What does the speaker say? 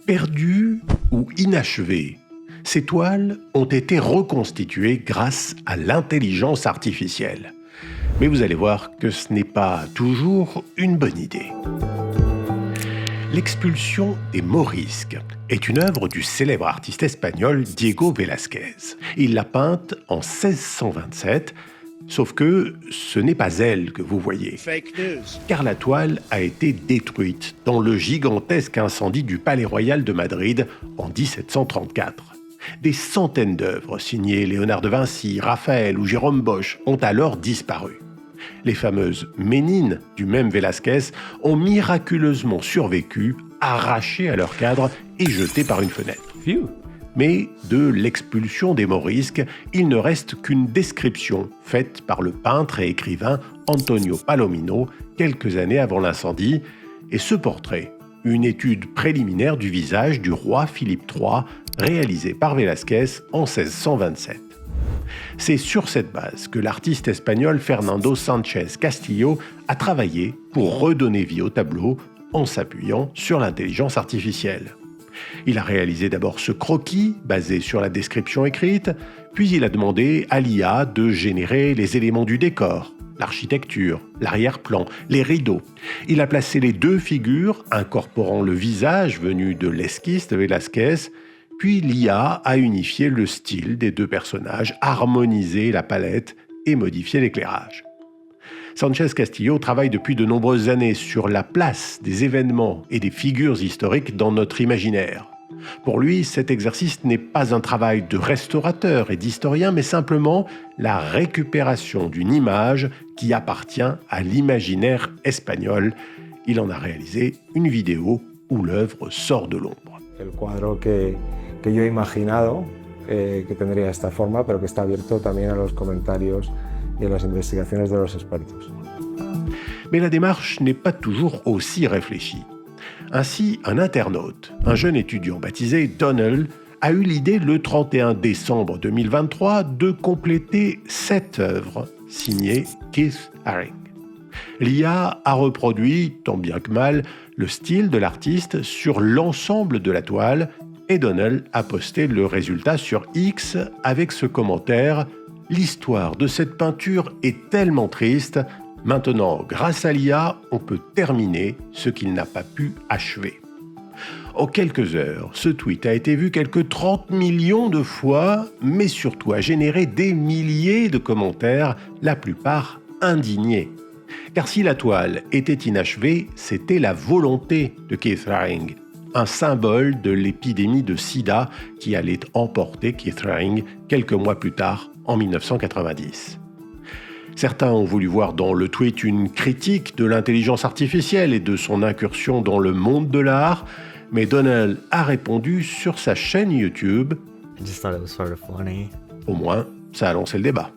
Perdues ou inachevées, ces toiles ont été reconstituées grâce à l'intelligence artificielle. Mais vous allez voir que ce n'est pas toujours une bonne idée. L'expulsion des Morisques est une œuvre du célèbre artiste espagnol Diego Velázquez. Il l'a peinte en 1627, sauf que ce n'est pas elle que vous voyez, car la toile a été détruite dans le gigantesque incendie du Palais Royal de Madrid en 1734. Des centaines d'œuvres signées Léonard de Vinci, Raphaël ou Jérôme Bosch ont alors disparu. Les fameuses Ménines du même Velázquez ont miraculeusement survécu, arrachées à leur cadre et jetées par une fenêtre. Mais de l'expulsion des Morisques, il ne reste qu'une description faite par le peintre et écrivain Antonio Palomino quelques années avant l'incendie, et ce portrait, une étude préliminaire du visage du roi Philippe III, réalisé par Velázquez en 1627. C'est sur cette base que l'artiste espagnol Fernando Sánchez Castillo a travaillé pour redonner vie au tableau en s'appuyant sur l'intelligence artificielle. Il a réalisé d'abord ce croquis basé sur la description écrite, puis il a demandé à l'IA de générer les éléments du décor, l'architecture, l'arrière-plan, les rideaux. Il a placé les deux figures incorporant le visage venu de l'esquisse de Velázquez, puis l'IA a unifié le style des deux personnages, harmonisé la palette et modifié l'éclairage. Sánchez Castillo travaille depuis de nombreuses années sur la place des événements et des figures historiques dans notre imaginaire. Pour lui, cet exercice n'est pas un travail de restaurateur et d'historien, mais simplement la récupération d'une image qui appartient à l'imaginaire espagnol. Il en a réalisé une vidéo où l'œuvre sort de l'ombre. El cuadro que yo he imaginado que tendría esta forma, pero que está abierto también a los comentarios y a las investigaciones de los expertos. Mais la démarche n'est pas toujours aussi réfléchie. Ainsi, un internaute, un jeune étudiant baptisé Donald, a eu l'idée le 31 décembre 2023 de compléter 7 œuvres signées Keith Haring. L'IA a reproduit, tant bien que mal, le style de l'artiste sur l'ensemble de la toile et Donald a posté le résultat sur X avec ce commentaire « L'histoire de cette peinture est tellement triste, maintenant, grâce à l'IA, on peut terminer ce qu'il n'a pas pu achever. » En quelques heures, ce tweet a été vu quelques 30 millions de fois, mais surtout a généré des milliers de commentaires, la plupart indignés. Car si la toile était inachevée, c'était la volonté de Keith Haring, un symbole de l'épidémie de sida qui allait emporter Keith Haring quelques mois plus tard, en 1990. Certains ont voulu voir dans le tweet une critique de l'intelligence artificielle et de son incursion dans le monde de l'art, mais Donald a répondu sur sa chaîne YouTube. I just thought it was sort of funny. Au moins, ça a lancé le débat.